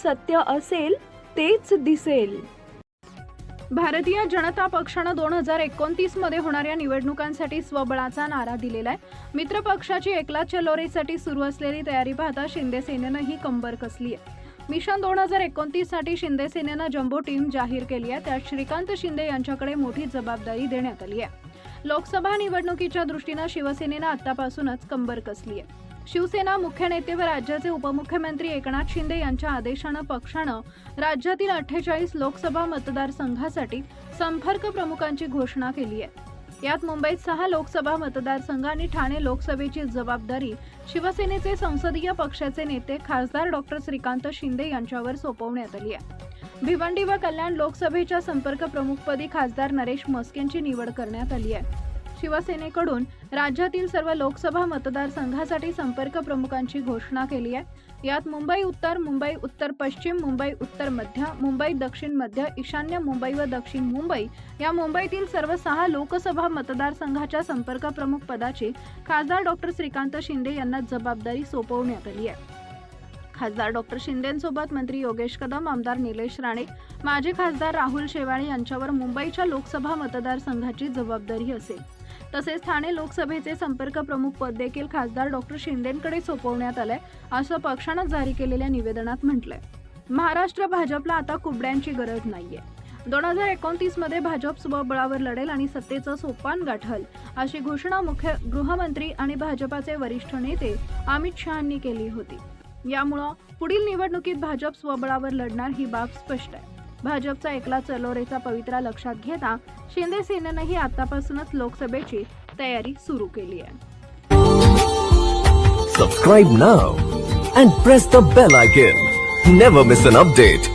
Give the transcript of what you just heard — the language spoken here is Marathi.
सत्य असेल तेच दिसेल. भारतीय जनता पक्षानं 2029 मध्ये होणाऱ्या निवडणुकांसाठी स्वबळाचा नारा दिलेला आहे. मित्र पक्षाची एकलाच चलोरेसाठी सुरू असलेली तयारी पाहता शिंदे सेनेनं ही कंबर कसली आहे. मिशन 2029 साठी शिंदे सेनेनं जम्बो टीम जाहीर केली आहे. त्यात श्रीकांत शिंदे यांच्याकडे मोठी जबाबदारी देण्यात आली आहे. लोकसभा निवडणुकीच्या दृष्टीनं शिवसेनेनं आतापासूनच कंबर कसली आहे. शिवसेना मुख्य नेते व राज्याचे उपमुख्यमंत्री एकनाथ शिंदे यांच्या आदेशानं पक्षानं राज्यातील 48 लोकसभा मतदारसंघासाठी संपर्क प्रमुखांची घोषणा केली आहे. यात मुंबईत 6 लोकसभा मतदारसंघ आणि ठाणे लोकसभेची जबाबदारी शिवसेनेचे संसदीय पक्षाचे नेते खासदार डॉक्टर श्रीकांत शिंदे यांच्यावर सोपवण्यात आली आहे. भिवंडी व कल्याण लोकसभेच्या संपर्क प्रमुखपदी खासदार नरेश मस्केंची निवड करण्यात आली आहे. शिवसेनेकडून राज्यातील सर्व लोकसभा मतदारसंघासाठी संपर्क प्रमुखांची घोषणा केली आहे. यात मुंबई उत्तर, मुंबई उत्तर पश्चिम, मुंबई उत्तर मध्य, मुंबई दक्षिण मध्य, ईशान्य मुंबई व दक्षिण मुंबई या मुंबईतील सर्व 6 लोकसभा मतदारसंघाच्या संपर्क प्रमुख पदाची खासदार डॉक्टर श्रीकांत शिंदे यांना जबाबदारी सोपवण्यात आली आहे. खासदार डॉक्टर शिंदेंसोबत मंत्री योगेश कदम, आमदार निलेश राणे, माजी खासदार राहुल शेवाळे यांच्यावर मुंबईच्या लोकसभा मतदारसंघाची जबाबदारी असेल. तसेच ठाणे लोकसभेचे संपर्क प्रमुख पद देखील खासदार डॉक्टर शिंदेंकडे सोपवण्यात आलंय, असं पक्षानं जारी केलेल्या निवेदनात म्हटलंय. महाराष्ट्र भाजपला आता कुबड्यांची गरज नाहीये. 2029 मध्ये भाजप स्वबळावर लढेल आणि सत्तेचं सोपान गाठल, अशी घोषणा मुख्य गृहमंत्री आणि भाजपाचे वरिष्ठ नेते अमित शहांनी केली होती. यामुळं पुढील निवडणुकीत भाजप स्वबळावर लढणार ही बाब स्पष्ट आहे. भाजपचा एकला चलोरेचा पवित्रा लक्षात घेता शिंदे सेनेनंही आतापासूनच लोकसभेची तयारी सुरू केली आहे. Subscribe now and press the bell icon. Never miss an update.